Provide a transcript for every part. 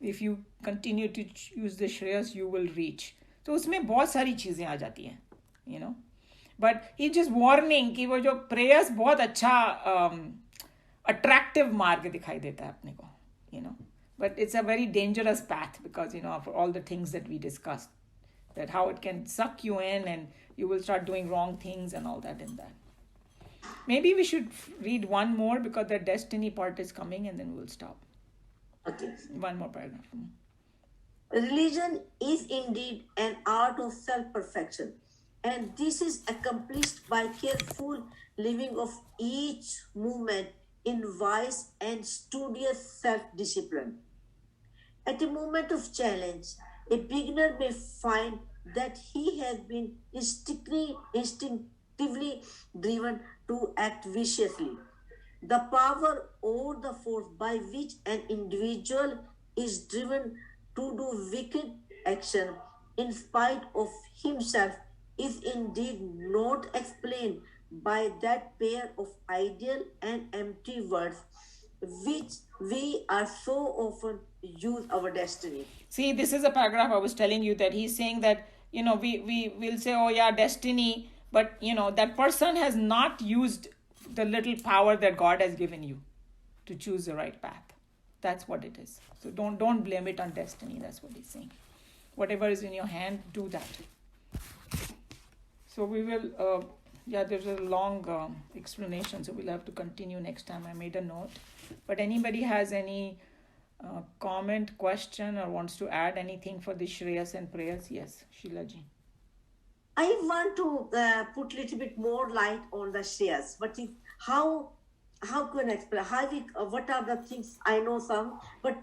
if you continue to use the shreyas you will reach. तो उसमें बहुत सारी चीज़ें आ जाती हैं, you know. But he just warning कि वो जो prayers बहुत अच्छा attractive मार्ग दिखाई देता है अपने को, you know. But it's a very dangerous path because, you know, for all the things that we discussed, that how it can suck you in and you will start doing wrong things and all that in that. Maybe we should read one more because the destiny part is coming and then we'll stop. Okay. One more paragraph. Religion is indeed an art of self-perfection, and this is accomplished by careful living of each movement in wise and studious self-discipline. At a moment of challenge, a beginner may find that he has been instinctively driven to act viciously. The power or the force by which an individual is driven to do wicked action in spite of himself is indeed not explained by that pair of ideal and empty words which we are so often use our destiny. See, this is a paragraph I was telling you that he's saying that, you know, we will say, oh yeah, destiny, but, you know, that person has not used the little power that God has given you to choose the right path. That's what it is. So don't blame it on destiny. That's what he's saying. Whatever is in your hand, do that. So we will, there's a long explanation, so we'll have to continue next time. I made a note. But anybody has any comment, question, or wants to add anything for the Shreyas and prayers? Yes, Sheila ji. I want to put a little bit more light on the Shreyas. But how can I explain? What are the things? I know some, but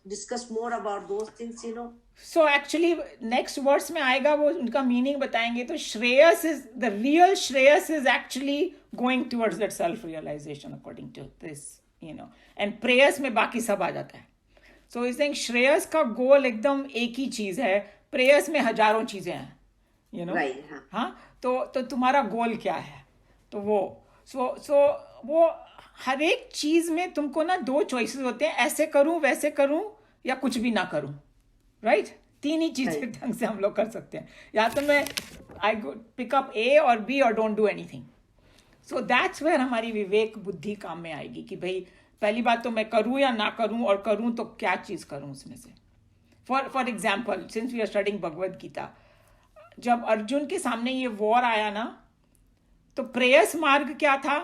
discuss more about those things, you know. So actually, next verse में आएगा वो उनका meaning बताएंगे. तो Shreyas is, the real Shreyas is actually going towards that self-realization according to this, you know. And prayers में बाकी सब आ जाता है. So he's saying Shreyas का goal एकदम एक ही चीज़ है. Prayers में हजारों चीज़ें हैं, you know. Right. हाँ. तो तुम्हारा goal क्या है? तो वो so वो हर एक चीज़ में तुमको ना दो choices होते हैं, ऐसे करूँ वैसे करूँ या कुछ भी ना करूँ. राइट तीन ही चीजें ढंग से हम लोग कर सकते हैं. या तो मैं आई पिक अप ए और बी और don't do anything. So that's where हमारी विवेक बुद्धि काम में आएगी कि भाई पहली बात तो मैं करूं या ना करूं, और करूं तो क्या चीज करूं उसमें से. For example, since we are studying Bhagavad Gita, जब अर्जुन के सामने ये वॉर आया ना, तो प्रेयस मार्ग क्या था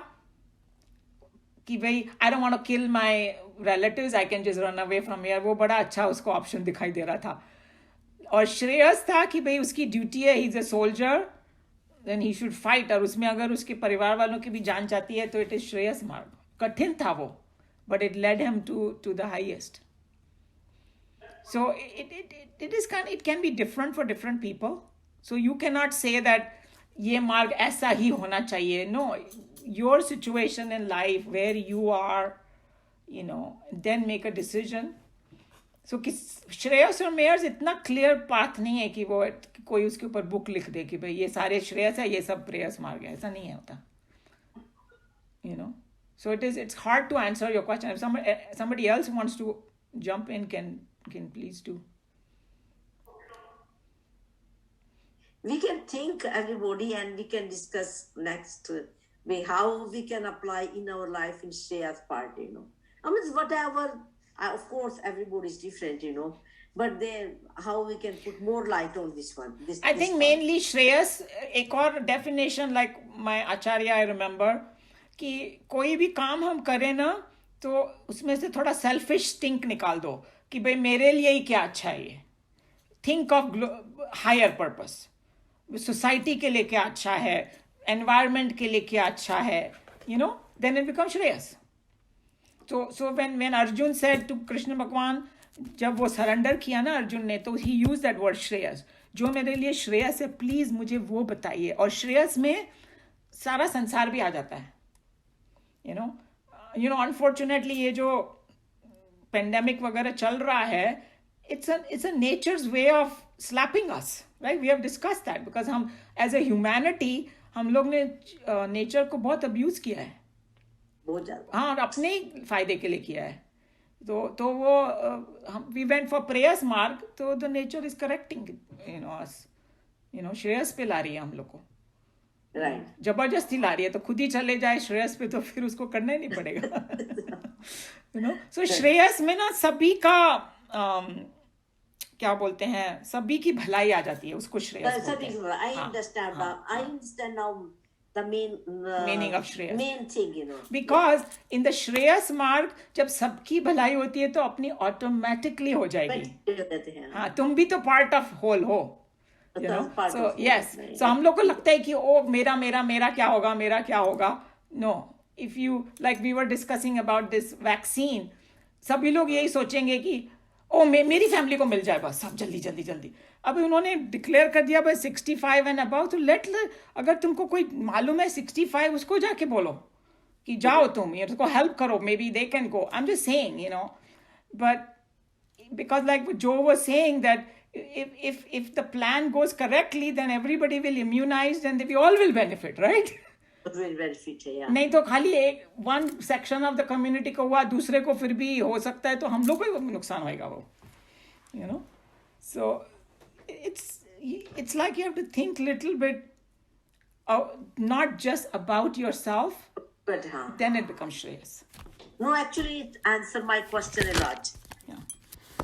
कि भाई I don't want to kill my relatives, I can just run away from here. वो बड़ा अच्छा उसको ऑप्शन दिखाई दे रहा था. और श्रेयस था कि भाई उसकी ड्यूटी है, he is a soldier, then he should fight. और उसमें अगर उसके परिवार वालों की भी जान जाती है तो इट इज श्रेयस मार्ग. कठिन था वो, but it led him to the highest. So it can be different for different people. So you can not say that ये मार्ग ऐसा ही होना चाहिए. No, your situation in life where you are, you know, then make a decision. So Shreyas और मेयर्स इतना clear path नहीं है कि वो कोई उसके ऊपर बुक लिख दे कि भाई ये सारे श्रेयस है, ये सब प्रेयस मार्ग है. ऐसा नहीं है होता, you know. So it's hard to answer your question. If somebody else wants to jump in, can please do. We can think everybody and we can discuss next way how we can apply in our life in Shreya's part, you know. I mean, whatever, of course, everybody is different, you know, but then how we can put more light on this one. I think mainly Shreyas, एक और definition like my Acharya, I remember, कि कोई भी काम हम करें ना, तो उसमें से थोड़ा selfish think निकाल दो कि भाई मेरे लिए ही क्या अच्छा है ये. Think of higher purpose. Society के लिए क्या अच्छा है, environment के लिए क्या अच्छा है, you know, then it becomes Shreyas. So when Arjun said to Krishna Bhagwan, जब वो सरेंडर किया ना अर्जुन ने, तो he used that word Shreyas. जो मेरे लिए श्रेयस है प्लीज मुझे वो बताइए. और श्रेयस में सारा संसार भी आ जाता है. you know unfortunately ये जो पेंडेमिक वगैरह चल रहा है, it's a nature's way of slapping us, right? We have discussed that because हम as a humanity हम लोग ने नेचर को बहुत अब्यूज किया है. हाँ, और अपने फायदे के लिए किया है. तो वो we went for prayers mark, तो the nature is correcting us, Shreyas पे ला रही है हम लोग को, Right. जबरदस्ती ला रही है, तो खुद ही चले जाए श्रेयस पे तो फिर उसको करना ही नहीं पड़ेगा. सो श्रेयस में ना सभी का क्या बोलते हैं, सभी की भलाई आ जाती है, उसको श्रेयस बोलते हैं. I understand now. I understand now the main Meaning of Shreyas. main thing, Because in the Shreyas mark, जब सबकी भलाई होती है तो अपनी ऑटोमेटिकली हो जाएगी. हाँ, तुम भी तो पार्ट ऑफ होल हो. So yes, so हम लोग को लगता है कि ओ मेरा मेरा मेरा क्या होगा, मेरा क्या होगा. No, if you, like we were discussing about this vaccine, सभी लोग यही सोचेंगे कि ओ मेरी फैमिली को मिल जाए बस, सब जल्दी जल्दी जल्दी. अब उन्होंने डिक्लेयर कर दिया भाई 65 एंड अबाउ, तो अगर तुमको कोई मालूम है 65, उसको जाके बोलो कि जाओ तुम, उसको हेल्प करो, may be they can go. I am just saying, but because like Joe was saying that if the plan goes correctly, then everybody will immunize and we all will benefit, right? Will benefit, yeah. नहीं तो खाली एक one section of the community को हुआ, दूसरे को फिर भी हो सकता है, तो हम लोग को नुकसान होएगा वो. So it's like you have to think little bit, not just about yourself, but then it becomes Shreyas. No, actually it answered my question a lot. Yeah.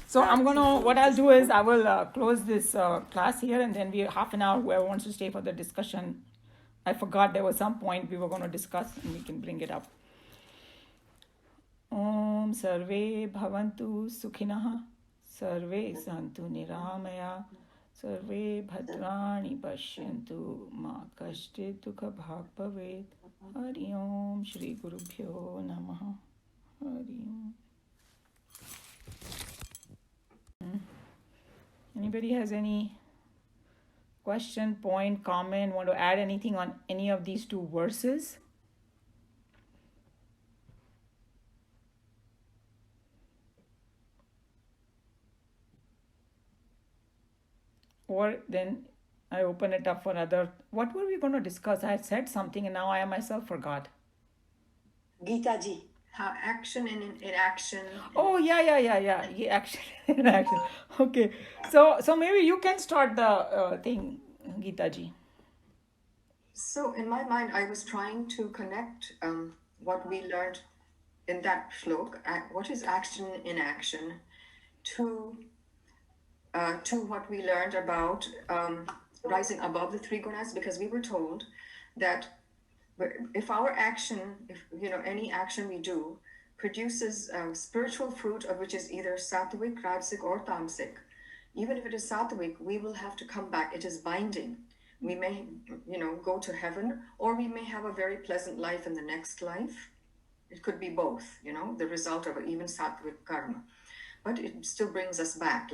So what I'll do is I will close this class here, and then we half an hour, whoever wants to stay for the discussion. I forgot there was some point we were going to discuss, and we can bring it up. Om Sarve Bhavantu Sukhinah, Sarve Santu Niramaya, Sarve Bhadrani Pashyantu, Ma Kashchit Dukha Bhag Bhavet. Hari Om Shri Gurubhyo Namaha. Hari Om. Anybody has any question, point, comment, want to add anything on any of these two verses? Or then I open it up for other. What were we going to discuss? I had said something and now I myself forgot. Geeta ji. Action and inaction. Oh, yeah, action and inaction. Okay, so maybe you can start the thing, Geeta ji. So in my mind, I was trying to connect what we learned in that shlok, what is action in action, to what we learned about rising above the three gunas, because we were told that if our action, any action we do produces spiritual fruit of which is either sattvic, rajasic, or tamasic, even if it is sattvic, we will have to come back. It is binding. We may, go to heaven, or we may have a very pleasant life in the next life. It could be both, the result of even sattvic karma. But it still brings us back.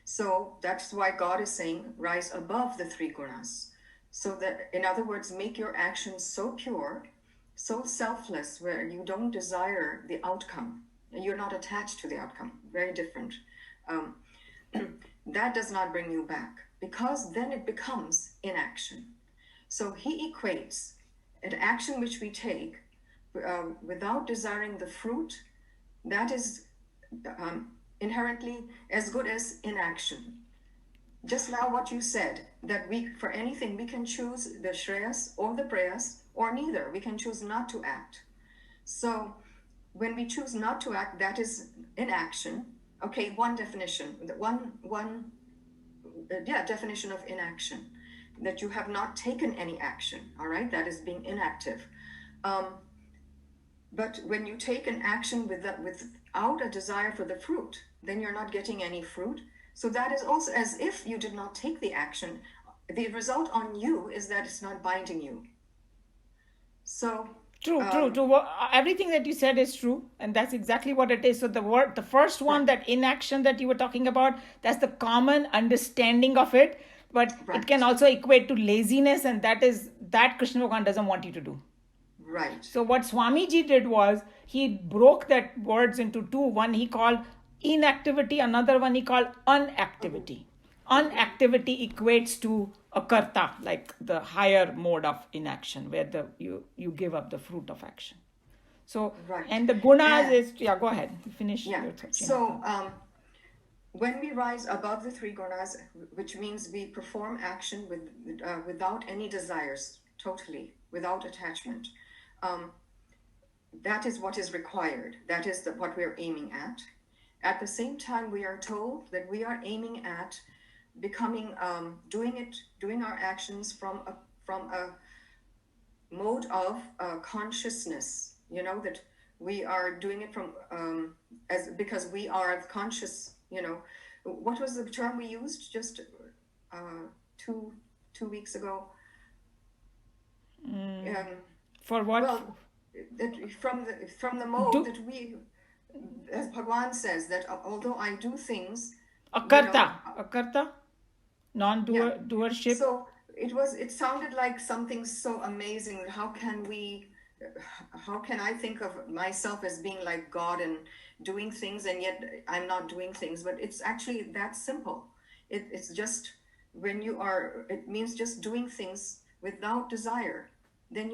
So that's why God is saying, rise above the three gunas. So that, in other words, make your actions so pure, so selfless, where you don't desire the outcome. You're not attached to the outcome. Very different. That does not bring you back, because then it becomes inaction. So he equates an action which we take without desiring the fruit, that is inherently as good as inaction. Just now what you said, that for anything we can choose the Shreyas or the Prayas, or neither. We can choose not to act. So when we choose not to act, that is inaction. Okay, one definition, definition of inaction, that you have not taken any action, all right? That is being inactive. But when you take an action without a desire for the fruit, then you're not getting any fruit. So that is also as if you did not take the action. The result on you is that it's not binding you. So True. Everything that you said is true, and that's exactly what it is. So the first one, that inaction that you were talking about, that's the common understanding of it, but it can also equate to laziness, and that Krishna Bhagavan doesn't want you to do. Right. So what Swamiji did was, he broke that words into two. One he called inactivity, another one he called unactivity. Unactivity equates to a karta, like the higher mode of inaction, where you give up the fruit of action. So, Right. and the gunas And- is, go ahead, finish Yeah. your thought. So when we rise above the three gunas, which means we perform action without any desires, totally, without attachment, that is what is required. That is what we are aiming at. At the same time, we are told that we are aiming at becoming, doing our actions from a mode of consciousness. You know, that we are doing it from because we are conscious. You know, what was the term we used just two weeks ago? For what? Well, that from the mode that we, as Bhagwan says, that although I do things, akarta, non-doer, doership. So it sounded like something so amazing. How can I think of myself as being like God and doing things, and yet I'm not doing things? But it's actually that simple. It's just it means just doing things without desire. Then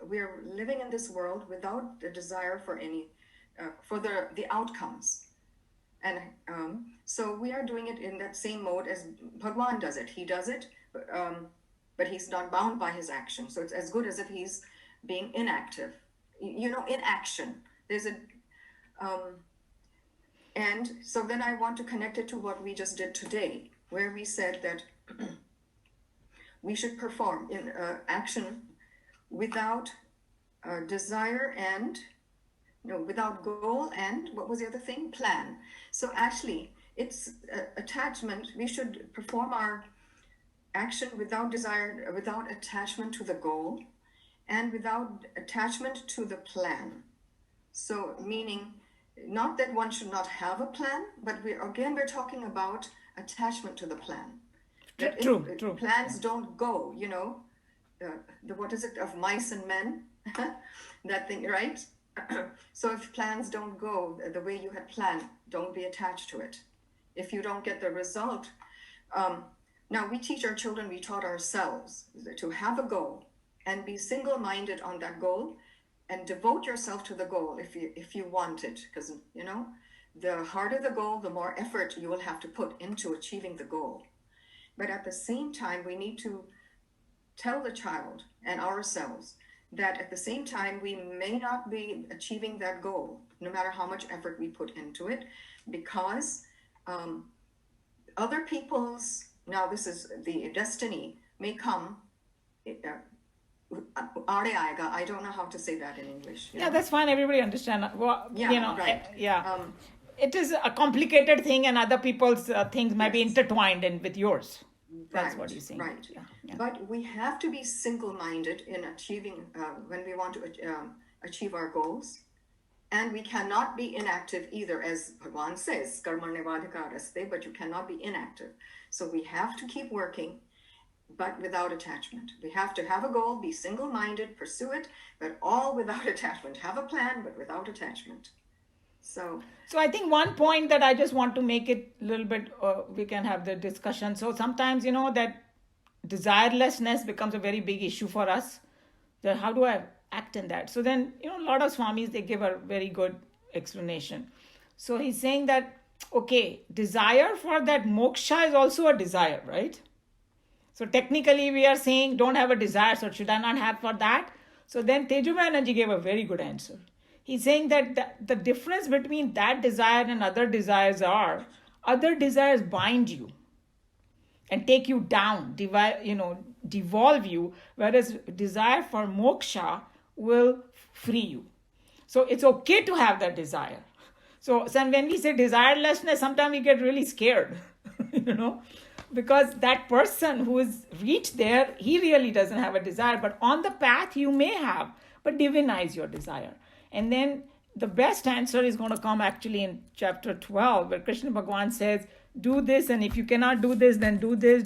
we are living in this world without the desire for any for the outcomes. And so we are doing it in that same mode as Bhagwan does it. He does it, but he's not bound by his action. So it's as good as if he's being inactive. You know, inaction. There's a, and so then I want to connect it to what we just did today, where we said that we should perform in action without desire and without goal and what was the other thing? Plan. So actually, it's attachment. We should perform our action without desire, without attachment to the goal, and without attachment to the plan. So meaning, not that one should not have a plan, but we're talking about attachment to the plan. That True. Plans don't go, what is it, of mice and men? That thing, right? So if plans don't go the way you had planned, don't be attached to it. If you don't get the result, now we teach our children, we taught ourselves to have a goal and be single-minded on that goal and devote yourself to the goal if you want it, because the harder the goal, the more effort you will have to put into achieving the goal. But at the same time, we need to tell the child and ourselves that at the same time, we may not be achieving that goal, no matter how much effort we put into it, because other people's, now this is the destiny, may come, I don't know how to say that in English. Yeah, that's fine. Everybody understand. Well, Right. It is a complicated thing, and other people's things might be intertwined with yours. That's what you're saying. Right. Yeah. But we have to be single-minded in achieving, when we want to achieve our goals. And we cannot be inactive either, as Bhagwan says, karmarnevadhikaraste, but you cannot be inactive. So we have to keep working, but without attachment. We have to have a goal, be single-minded, pursue it, but all without attachment. Have a plan, but without attachment. So I think one point that I just want to make it a little bit, we can have the discussion. So sometimes, that desirelessness becomes a very big issue for us. That how do I act in that? So then, a lot of Swamis, they give a very good explanation. So he's saying that, okay, desire for that moksha is also a desire, right? So technically we are saying don't have a desire, so should I not have for that? So then Tejumayananji gave a very good answer. He's saying that the difference between that desire and other desires are, other desires bind you and take you down, devolve you, whereas desire for moksha will free you. So it's okay to have that desire. So when we say desirelessness, sometimes we get really scared, because that person who is reached there, he really doesn't have a desire. But on the path, you may have, but divinize your desire. And then the best answer is going to come actually in chapter 12, where Krishna Bhagwan says, do this, and if you cannot do this, then do this,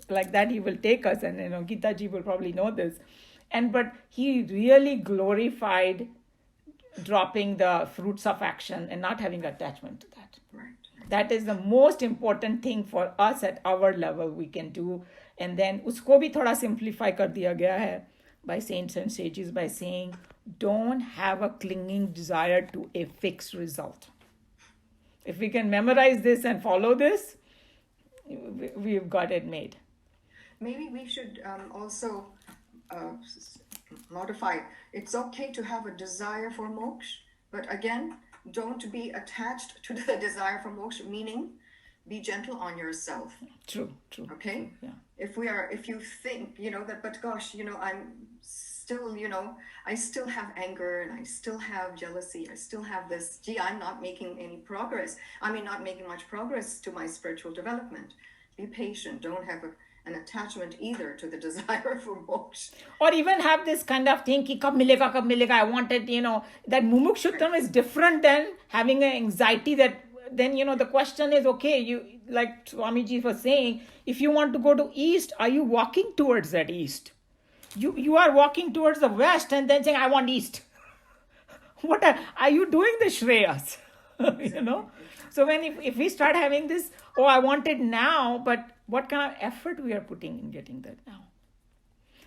like that he will take us. And Geeta ji will probably know this. But he really glorified dropping the fruits of action and not having attachment to that. Right. That is the most important thing for us at our level we can do. And then usko bhi thoda simplify kar diya gaya hai. by saints and sages by saying, don't have a clinging desire to a fixed result. If we can memorize this and follow this, we've got it made. Maybe we should also modify. It's okay to have a desire for moksha, but again, don't be attached to the desire for moksha, meaning be gentle on yourself. True. Okay? Yeah. If you think, that, but gosh, I'm still, I still have anger and I still have jealousy. I still have this, I'm not making any progress. Not making much progress to my spiritual development. Be patient. Don't have an attachment either to the desire for moksha. Or even have this kind of thing, ki kab milega, I wanted, that mumukshutvam is different than having an anxiety that, then, the question is, okay, you, like Swamiji was saying, if you want to go to east, are you walking towards that east? You are walking towards the west and then saying, I want east. What are you doing the Shreyas? So if we start having this, I want it now, but what kind of effort we are putting in getting that now?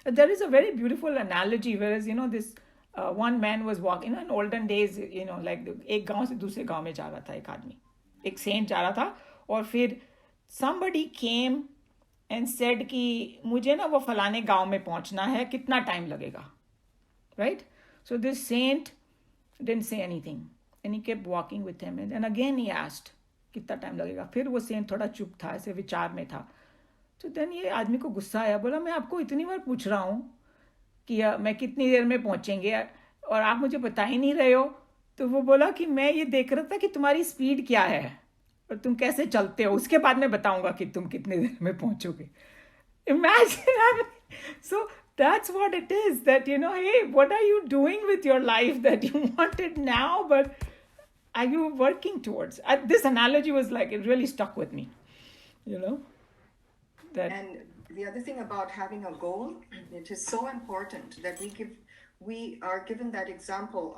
There is a very beautiful analogy, whereas, this one man was walking, in olden days, like एक गांव से दूसरे गांव में जा रहा था एक आदमी, एक सेंट जा रहा था, और फिर somebody came and said कि मुझे ना वो फलाने गांव में पहुंचना है, कितना टाइम लगेगा, right? So this saint didn't say anything and he kept walking with him, and then again he asked कितना टाइम लगेगा. फिर वो सेंट थोड़ा चुप था, ऐसे विचार में था. तो देन ये आदमी को गुस्सा आया, बोला मैं आपको इतनी बार पूछ रहा हूँ कि मैं कितनी देर में पहुंचेंगे और आप मुझे बता ही नहीं रहे हो. तो वो बोला कि मैं ये देख रहा था कि तुम्हारी स्पीड क्या है और तुम कैसे चलते हो, उसके बाद मैं बताऊंगा कि तुम कितनी देर में पहुंचोगे. Imagine. So that's what it is, that, hey, what are you doing with your life that you want it now, but are you working towards? This analogy was like, it really stuck with me, that. And the other thing about having a goal, it is so important that we are given that example.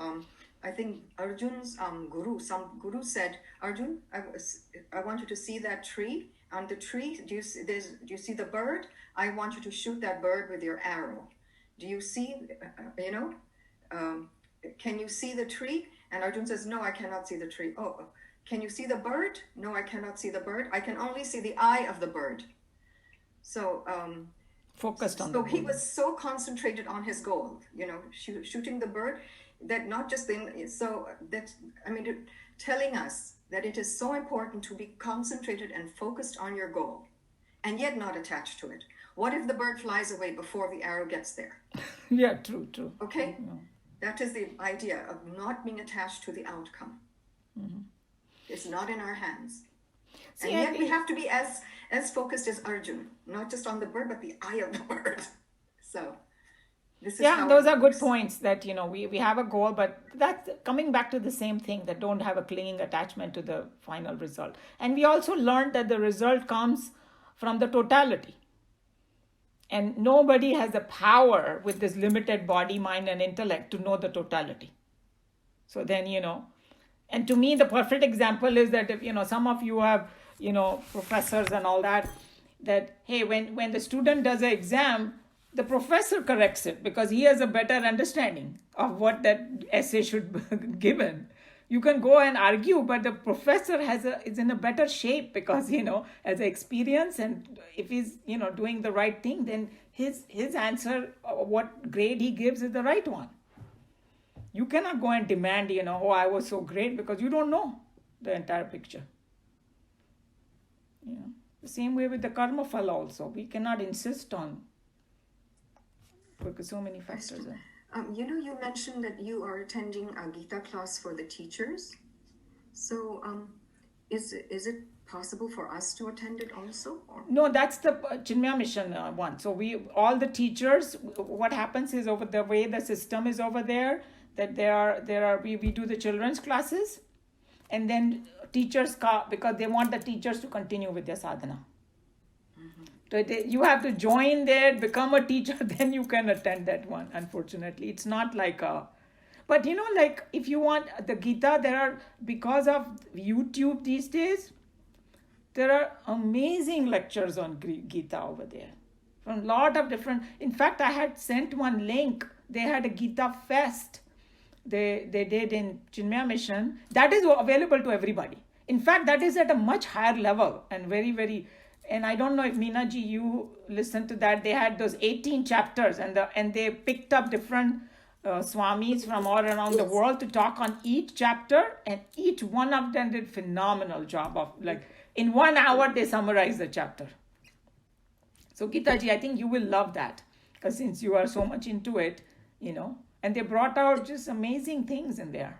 I think Arjun's guru, some guru said, Arjun, I want you to see that tree. On the tree, do you see the bird? I want you to shoot that bird with your arrow. Do you see, can you see the tree? And Arjun says, no, I cannot see the tree. Oh, can you see the bird? No, I cannot see the bird. I can only see the eye of the bird. So Focused on so the he goal. was so concentrated on his goal, shooting the bird, that not just telling us that it is so important to be concentrated and focused on your goal and yet not attached to it. What if the bird flies away before the arrow gets there? Yeah, true. Okay? That is the idea of not being attached to the outcome. Mm-hmm. It's not in our hands. And yet we have to be as focused as Arjun, not just on the bird, but the eye of the bird. So this is how those are good points, that, we have a goal, but that's coming back to the same thing, that don't have a clinging attachment to the final result. And we also learned that the result comes from the totality. And nobody has the power with this limited body, mind, and intellect to know the totality. So then, and to me, the perfect example is that if, some of you have, professors and all that, hey, when the student does an exam, the professor corrects it because he has a better understanding of what that essay should be given. You can go and argue, but the professor is in a better shape because, has experience, and if he's, doing the right thing, then his answer, what grade he gives is the right one. You cannot go and demand, I was so great, because you don't know the entire picture. The same way with the karma phala also. We cannot insist on, because so many factors are. You mentioned that you are attending a Gita class for the teachers. So is it possible for us to attend it also? Or? No, that's the Chinmaya Mission one. So all the teachers, what happens is, over the way the system is over there, that we do the children's classes, and then teachers because they want the teachers to continue with their sadhana. Mm-hmm. So you have to join there, become a teacher, then you can attend that one. Unfortunately, it's not like but like if you want the Gita, because of YouTube these days, there are amazing lectures on Gita over there. from a lot of different. In fact, I had sent one link. They had a Geeta Fest. They did in Chinmaya Mission. That is available to everybody. In fact, that is at a much higher level and very, very. And I don't know if Meena ji, you listened to that. They had those 18 chapters, and they picked up different swamis from all around the world to talk on each chapter, and each one of them did phenomenal job of, like, in 1 hour they summarized the chapter. So Geeta ji, I think you will love that, because since you are so much into it, and they brought out just amazing things in there.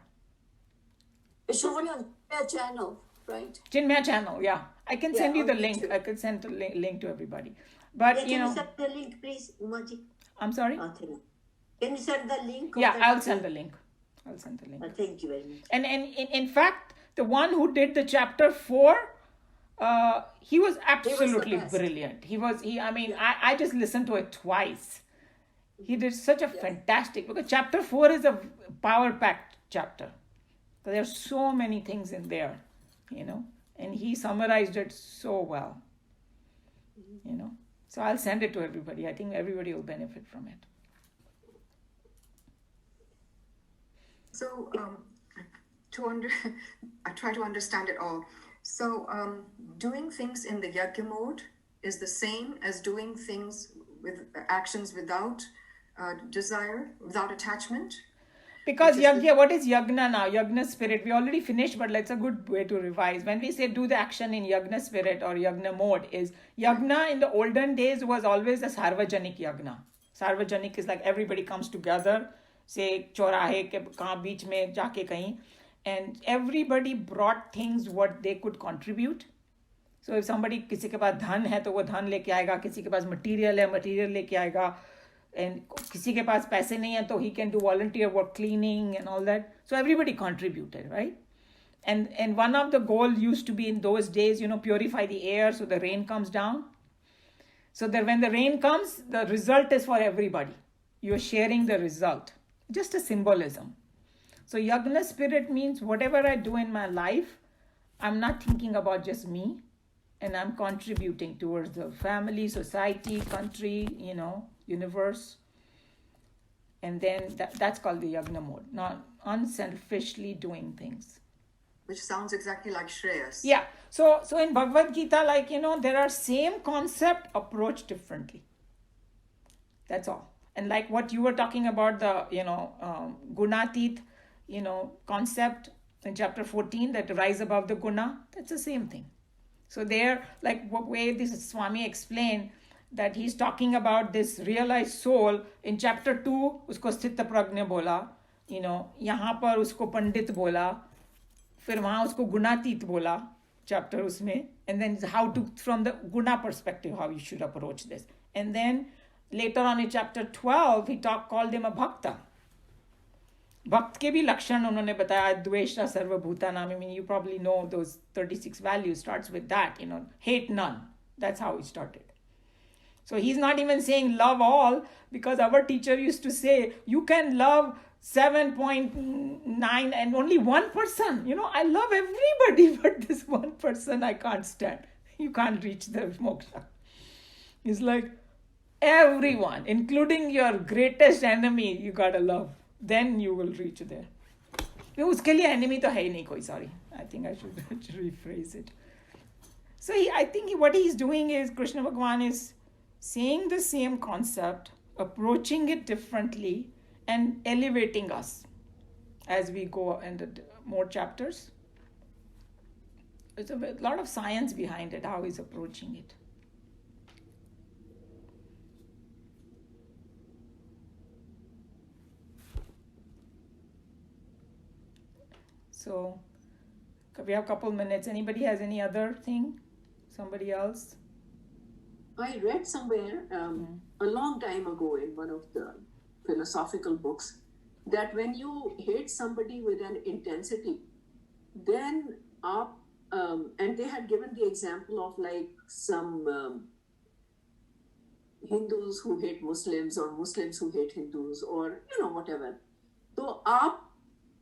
It's shown on their channel, right? Chinmaya channel, yeah. I can send you the on link. YouTube. I could send the link to everybody. But Can you send the link, please, Umaji? I'm sorry. Can you send the link? Yeah, I'll send the link. Thank you very much. And in fact, the one who did the chapter 4, he was absolutely brilliant. I just listened to it twice. He did such a fantastic, because chapter 4 is a power-packed chapter. So there are so many things in there, and he summarized it so well, So I'll send it to everybody. I think everybody will benefit from it. So, I try to understand it all. So, doing things in the yajna mode is the same as doing things with actions without desire, without attachment. Because yajna, what is yajna now? Yajna spirit. We already finished, but it's a good way to revise. When we say do the action in yajna spirit or yajna mode, is yajna in the olden days was always a sarvajanik yajna. Sarvajanik is like everybody comes together, say chorahe ke kahan beech mein jaake kahin, and everybody brought things what they could contribute. So if somebody, किसी के पास धन है तो वो धन लेके आएगा, किसी के पास मटीरियल है मटीरियल लेके आएगा, and किसी के पास पैसे नहीं है तो he can do volunteer work, cleaning and all that. So everybody contributed, right? And one of the goals used to be in those days, purify the air so the rain comes down. So that when the rain comes, the result is for everybody. You're sharing the result. Just a symbolism. So yajna spirit means whatever I do in my life, I'm not thinking about just me, and I'm contributing towards the family, society, country, universe. And then that's called the yajna mode, not unselfishly doing things. Which sounds exactly like Shreyas. Yeah. So in Bhagavad Gita, there are same concept approached differently. That's all. And like what you were talking about, the, gunatit, concept in chapter 14, that rise above the guna, that's the same thing. So there, like what way this Swami explained, that he's talking about this realized soul. In chapter 2, usko sthita prajna bola, yahan par usko pandit bola, फिर वहाँ उसको गुणातीत बोला chapter उसमें, and then how to, from the guna perspective, how you should approach this. And then later on in chapter 12, he called him a bhakta. भक्त के भी लक्षण उन्होंने बताया, द्वेषा सर्वभूतानाम. I mean, you probably know those 36 values starts with that, hate none. That's how he started. So he's not even saying love all, because our teacher used to say, you can love 7.9 and only one person. I love everybody, but this one person I can't stand. You can't reach the moksha. It's like everyone, including your greatest enemy, you gotta love. Then you will reach there. उसके लिए enemy तो है ही नहीं कोई, sorry. I think I should rephrase it. So I think what he's doing is, Krishna Bhagwan is saying the same concept, approaching it differently, and elevating us as we go into more chapters. There's a lot of science behind it, how he's approaching it. So we have a couple minutes. Anybody has any other thing? Somebody else? I read somewhere a long time ago in one of the philosophical books that when you hate somebody with an intensity, then and they had given the example of like some Hindus who hate Muslims or Muslims who hate Hindus or whatever. So आप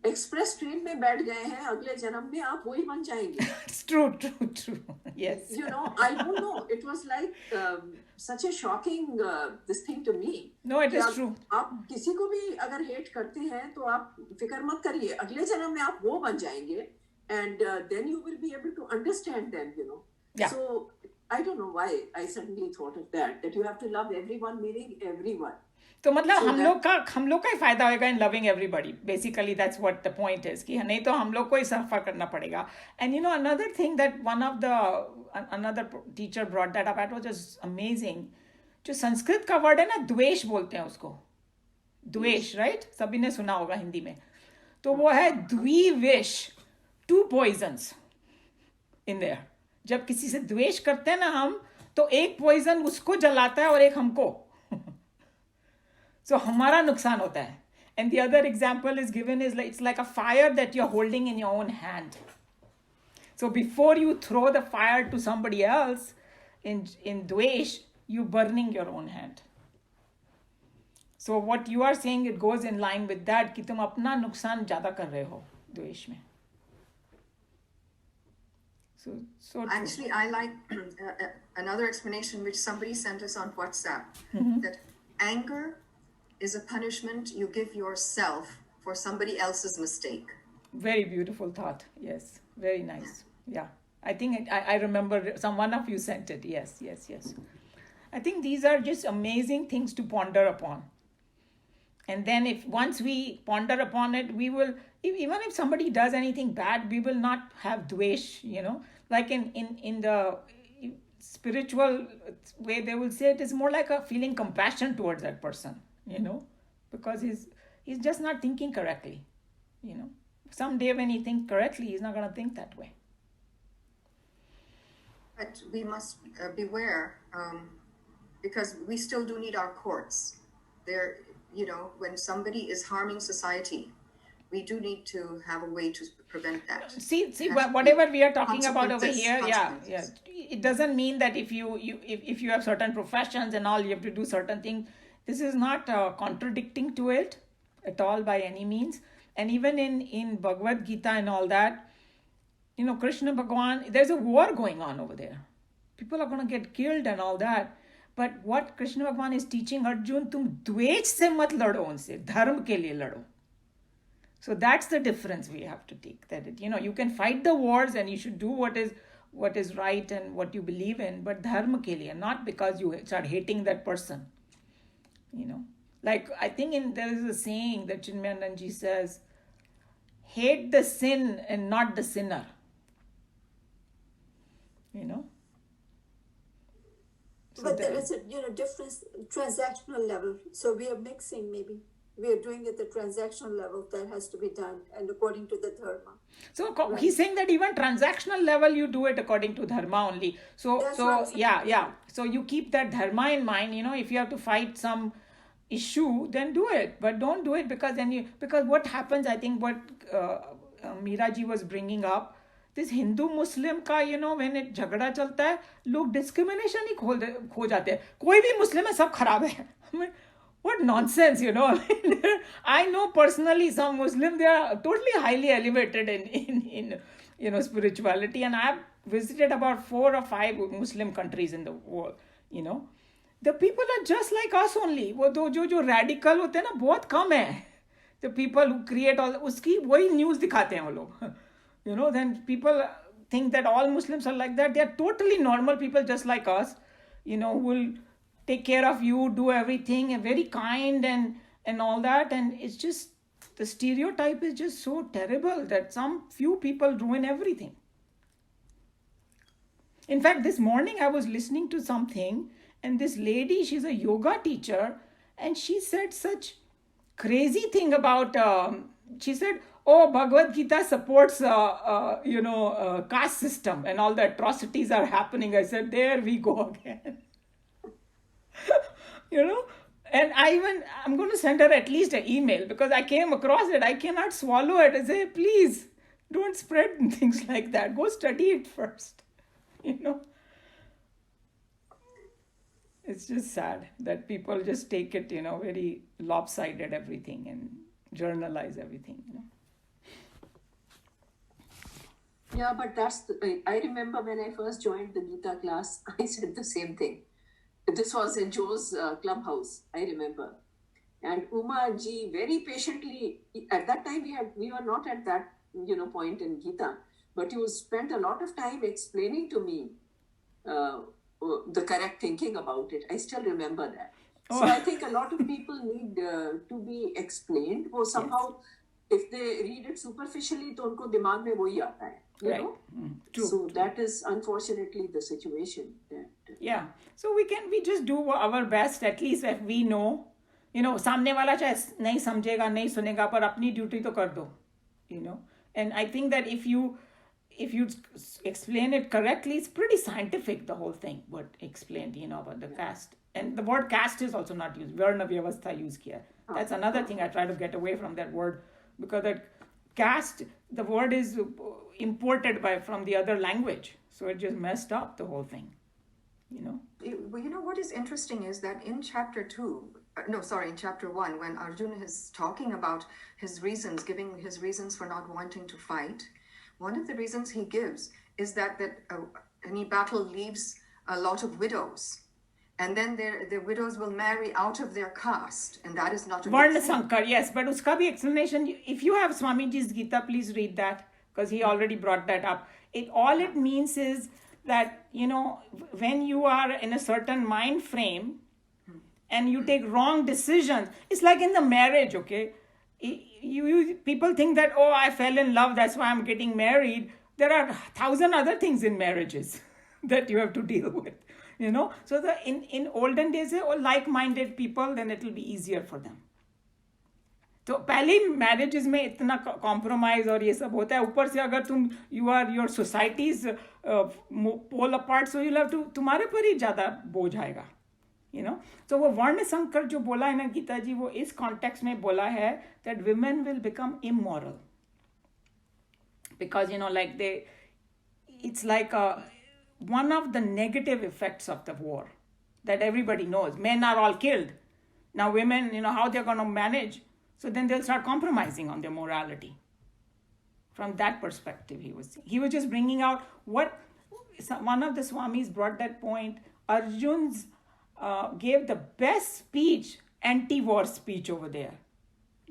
express train में बैठ गए हैं, अगले जन्म में आप वही बन जाएंगे. It's true. Yes. You know, I don't know. It was like such a shocking this thing to me. No, it कि is true. आप किसी को भी अगर हेट करते हैं तो आप फिक्र मत करिए, अगले जन्म में आप वो बन जाएंगे, and then you will be able to understand them, you know. Yeah. So I don't know why I suddenly thought of that you have to love everyone, meaning everyone. तो मतलब So हम लोग का ही फायदा होगा इन loving everybody. Basically that's what the point is कि नहीं तो हम लोग को ही सफर करना पड़ेगा. And you know another thing that one of the another teacher brought that up, it was just amazing. जो संस्कृत का वर्ड है ना, द्वेष बोलते हैं उसको. द्वेष, राइट? सभी ने सुना होगा हिंदी में. तो वो है द्विविष, 2 poisons इन देयर. जब किसी से द्वेष करते हैं ना हम, तो एक पॉइजन उसको जलाता है और एक हमको. So हमारा नुकसान होता है. And the other example is given is like, it's like a fire that you're holding in your own hand. So before you throw the fire to somebody else in dvesh, you burning your own hand. So what you are saying, it goes in line with that कि तुम अपना नुकसान ज़्यादा कर रहे हो द्वेष में. So true. Actually, I like another explanation which somebody sent us on WhatsApp, that anger is a punishment you give yourself for somebody else's mistake. Very beautiful thought. Yes, very nice. Yeah, I think I remember one of you sent it. Yes. I think these are just amazing things to ponder upon. And then if once we ponder upon it, we will, even if somebody does anything bad, we will not have dvesh, you know. Like in the spiritual way, they will say it is more like a feeling compassion towards that person, you know, because he's just not thinking correctly, you know. Someday when he thinks correctly, he's not going to think that way. But we must beware, because we still do need our courts. There, you know, when somebody is harming society, we do need to have a way to prevent that. See, whatever we are talking about over here, yeah. It doesn't mean that if you have certain professions and all, you have to do certain things. This is not contradicting to it at all by any means. And even in Bhagavad Gita and all that, you know, Krishna Bhagwan, there's a war going on over there. People are going to get killed and all that. But what Krishna Bhagwan is teaching Arjun, तुम द्वेष से मत लड़ो उनसे, धर्म के लिए लड़ो. So that's the difference we have to take. That you know, you can fight the wars and you should do what is right and what you believe in, but dharma ke liye, not because you start hating that person. You know, like I think there is a saying that Chinmayananji says, hate the sin and not the sinner. You know. So but there is a difference transactional level. So we are mixing maybe. We are doing it at the transactional level that has to be done and according to the dharma. So right. He's saying that even transactional level you do it according to dharma only. So yeah. So you keep that dharma in mind. You know, if you have to fight some issue, then do it. But don't do it because what happens, I think what Meera ji was bringing up, this Hindu-Muslim का, you know, when it झगड़ा चलता है, लोग discrimination ही खो जाते हैं. कोई भी मुस्लिम है, सब खराब है. I mean, what nonsense, you know. I mean, I know personally some Muslims, they are totally highly elevated in you know, spirituality, and I've visited about 4 or 5 Muslim countries in the world, you know. The people are just like us only. वो जो radical होते हैं ना, बहुत कम है. The people who create all, उसकी वही news दिखाते हैं वो लोग. You know, then people think that all Muslims are like that. They are totally normal people just like us, you know, who will take care of you, do everything, and very kind and all that. And it's just, the stereotype is just so terrible that some few people ruin everything. In fact, this morning I was listening to something, and this lady, she's a yoga teacher, and she said such crazy thing about, she said, oh, Bhagavad Gita supports, caste system and all the atrocities are happening. I said, there we go again. You know, and I'm going to send her at least an email because I came across it. I cannot swallow it. I say, please don't spread things like that. Go study it first. You know, it's just sad that people just take it, you know, very lopsided everything and journalize everything, you know. Yeah, but I remember when I first joined the Gita class, I said the same thing. This was in Joe's clubhouse, I remember. And Uma ji very patiently, at that time we were not at that point in Gita, but you spent a lot of time explaining to me the correct thinking about it. I still remember that. So I think a lot of people need to be explained. वो somehow, if they read it superficially, तो उनको दिमाग में वही आता है. You know? True. So that is unfortunately the situation. Yeah. So we just do our best, at least if we know. सामने वाला चाहे नहीं समझेगा, नहीं सुनेगा, पर अपनी ड्यूटी तो कर दो. And I think that if you explain it correctly, it's pretty scientific, the whole thing, what explained, about the caste. And the word caste is also not used. Varna vyavastha used here. That's another thing I try to get away from that word, because that caste, the word is imported from the other language. So it just messed up the whole thing, What is interesting is that in chapter 1, when Arjuna is talking about his reasons, giving his reasons for not wanting to fight, one of the reasons he gives is that any battle leaves a lot of widows. And then the widows will marry out of their caste, and that is not a Varna good thing. Sankar, yes, but uska bhi explanation, if you have Swamiji's Gita, please read that, because he already brought that up. All it means is that, when you are in a certain mind frame and you take wrong decisions, it's like in the marriage, okay? People think that, I fell in love, that's why I'm getting married. There are 1,000 other things in marriages that you have to deal with. So in olden days, like-minded people, then it will be easier for them. तो पहले ही marriages में इतना compromise और ये सब होता है, ऊपर से अगर your societies pole apart, so you have to, तुम्हारे पर ही ज़्यादा बोझ आएगा, तो वो वर्ण संकर जो बोला है ना गीता जी, वो इस कॉन्टेक्स्ट में बोला है that women will become immoral, because like it's like one of the negative effects of the war that everybody knows. Men are all killed. Now women, how they're going to manage? So then they'll start compromising on their morality. From that perspective, he was just bringing out what one of the Swamis brought that point. Arjun's gave the best speech, anti-war speech over there.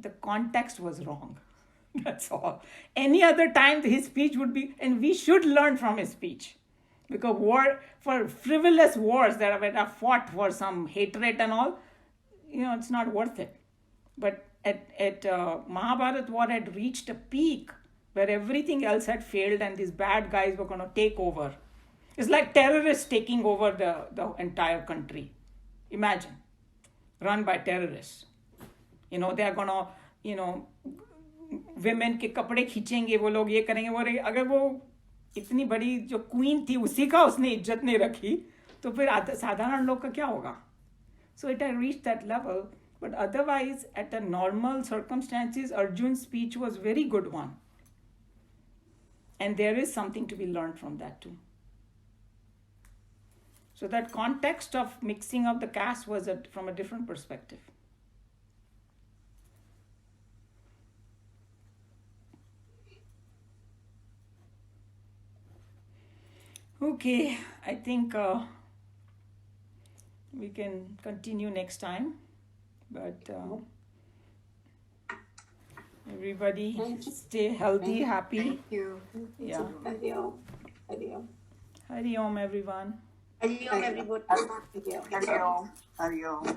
The context was wrong. That's all. Any other time his speech would be, and we should learn from his speech. Because for frivolous wars that are fought for some hatred and all, it's not worth it. But at Mahabharat war had reached a peak where everything else had failed and these bad guys were going to take over. It's like terrorists taking over the entire country. Imagine. Run by terrorists. They are going to, women के कपड़े खींचेंगे वो लोग, ये करेंगे वो, अगर वो इतनी बड़ी जो क्वीन थी उसी का उसने इज्जत नहीं रखी, तो फिर साधारण लोग का क्या होगा? So it had reached that level. But otherwise, at a normal circumstances, Arjun's speech was very good one. And there is something to be learned from that too. So that context of mixing of the caste was from a different perspective. Okay, I think we can continue next time. But everybody stay healthy, happy. Thank you. Yeah. Hari Om. Hari Om. Hari Om, everyone. Hari Om, everybody. Hari Om. Hari Om.